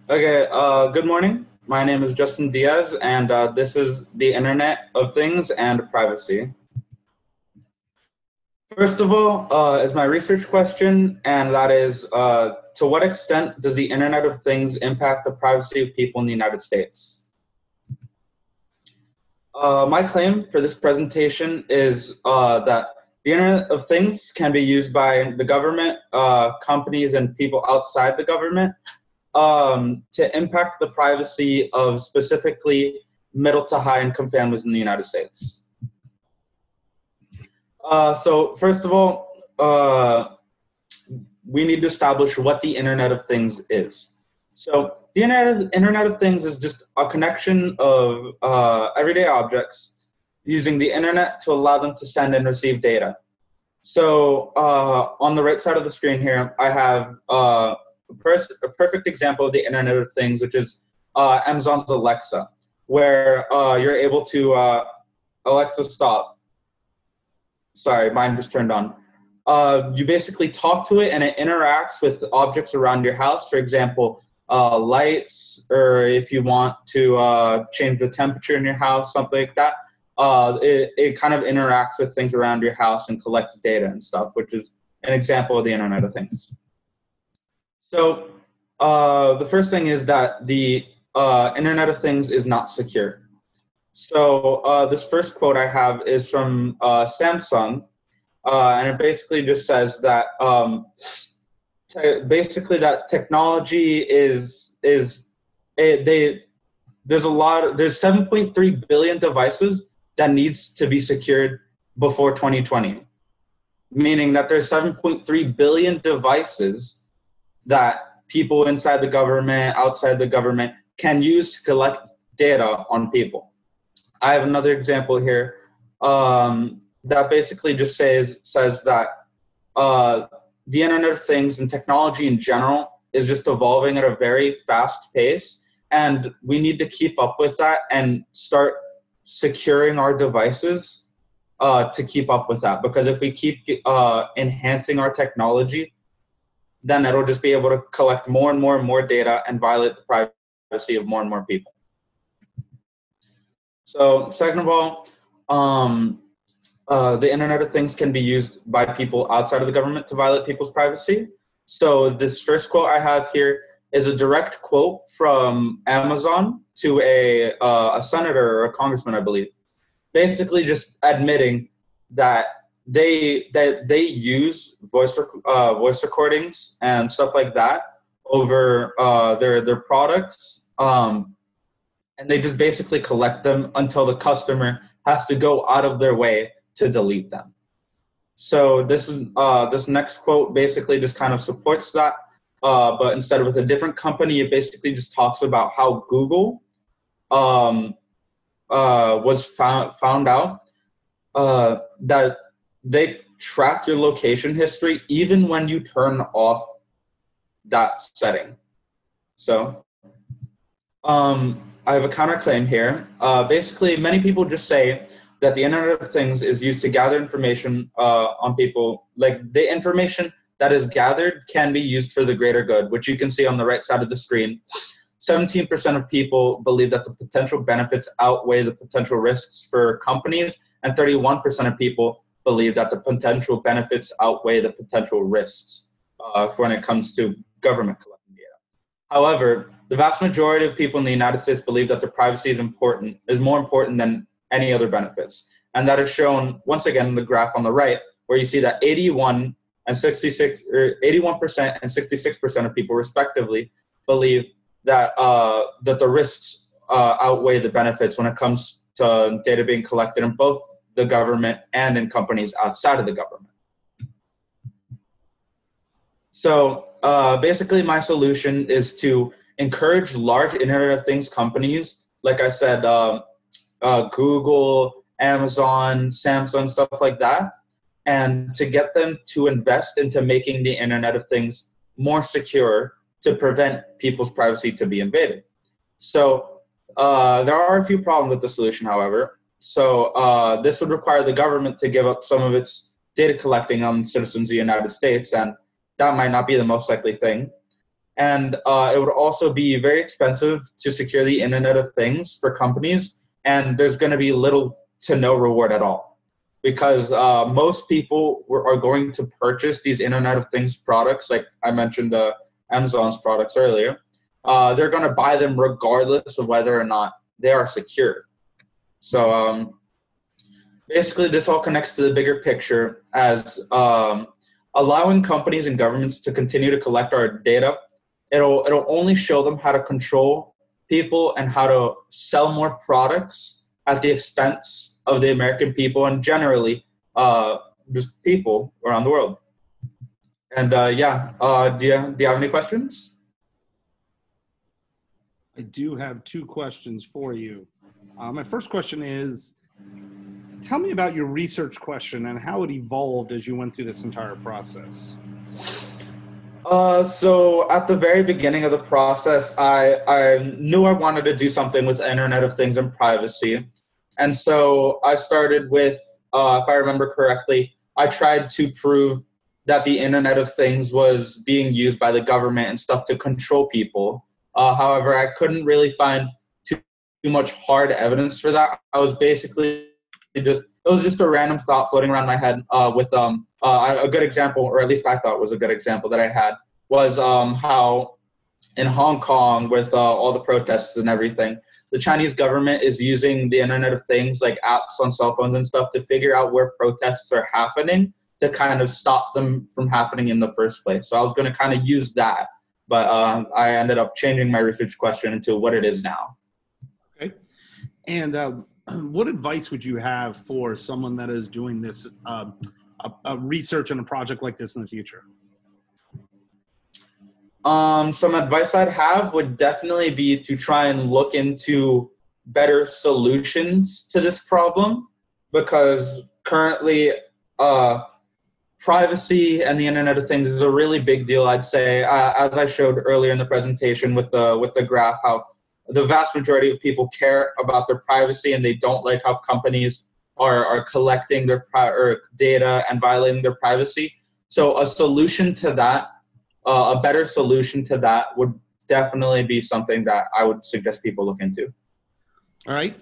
Okay, good morning. My name is Justin Diaz, and this is the Internet of Things and Privacy. First of all, is my research question, and that is, to what extent does the Internet of Things impact the privacy of people in the United States? My claim for this presentation is that the Internet of Things can be used by the government, companies, and people outside the government to impact the privacy of specifically middle to high income families in the United States. So first of all, we need to establish what the Internet of Things is. So the Internet of Things is just a connection of everyday objects using the Internet to allow them to send and receive data. So on the right side of the screen here, I have a perfect example of the Internet of Things, which is Amazon's Alexa, where you're able to, Alexa, stop. Sorry, mine just turned on. You basically talk to it and it interacts with objects around your house. For example, lights, or if you want to change the temperature in your house, something like that. It kind of interacts with things around your house and collects data and stuff, which is an example of the Internet of Things. So the first thing is that the Internet of Things is not secure. So this first quote I have is from Samsung, and it basically just says that basically that technology there's 7.3 billion devices that needs to be secured before 2020, meaning that there's 7.3 billion devices that people inside the government, outside the government can use to collect data on people. I have another example here that basically just says that the Internet of Things and technology in general is just evolving at a very fast pace, and we need to keep up with that and start securing our devices to keep up with that. Because if we keep enhancing our technology, then it'll just be able to collect more and more and more data and violate the privacy of more and more people. So second of all, the Internet of Things can be used by people outside of the government to violate people's privacy. So this first quote I have here is a direct quote from Amazon to a senator or a congressman, I believe, basically just admitting that they use voice recordings and stuff like that over their products, and they just basically collect them until the customer has to go out of their way to delete them. So this next quote basically just kind of supports that, but instead of with a different company, it basically just talks about how Google was found out that they track your location history even when you turn off that setting. So I have a counterclaim here. Basically, many people just say that the Internet of Things is used to gather information on people. Like, the information that is gathered can be used for the greater good, which you can see on the right side of the screen. 17% of people believe that the potential benefits outweigh the potential risks for companies, and 31% of people believe that the potential benefits outweigh the potential risks when it comes to government collecting data. However, the vast majority of people in the United States believe that their privacy is more important than any other benefits. And that is shown once again in the graph on the right, where you see that 81% and 66% of people respectively believe that that the risks outweigh the benefits when it comes to data being collected in both the government and in companies outside of the government. So basically, my solution is to encourage large Internet of Things companies, like I said, Google, Amazon, Samsung, stuff like that, and to get them to invest into making the Internet of Things more secure to prevent people's privacy to be invaded. So there are a few problems with the solution, however. So this would require the government to give up some of its data collecting on citizens of the United States, and that might not be the most likely thing. And it would also be very expensive to secure the Internet of Things for companies, and there's going to be little to no reward at all. Because most people are going to purchase these Internet of Things products, like I mentioned Amazon's products earlier. They're going to buy them regardless of whether or not they are secure. So basically, this all connects to the bigger picture as allowing companies and governments to continue to collect our data. It'll only show them how to control people and how to sell more products at the expense of the American people and generally just people around the world. And do you have any questions? I do have two questions for you. My first question is, tell me about your research question and how it evolved as you went through this entire process. So at the very beginning of the process, I knew I wanted to do something with the Internet of Things and privacy. And so I started with, if I remember correctly, I tried to prove that the Internet of Things was being used by the government and stuff to control people. However, I couldn't really find too much hard evidence for that. I was basically it was just a random thought floating around my head with a good example, or at least I thought was a good example that I had, was how in Hong Kong with all the protests and everything, the Chinese government is using the Internet of Things, like apps on cell phones and stuff, to figure out where protests are happening to kind of stop them from happening in the first place. So I was going to kind of use that, but I ended up changing my research question into what it is now. Okay. And what advice would you have for someone that is doing this research on a project like this in the future? Some advice I'd have would definitely be to try and look into better solutions to this problem, because currently privacy and the Internet of Things is a really big deal, I'd say. As I showed earlier in the presentation with the graph, how the vast majority of people care about their privacy and they don't like how companies are collecting their data and violating their privacy. So a solution to that, a better solution to that would definitely be something that I would suggest people look into. All right.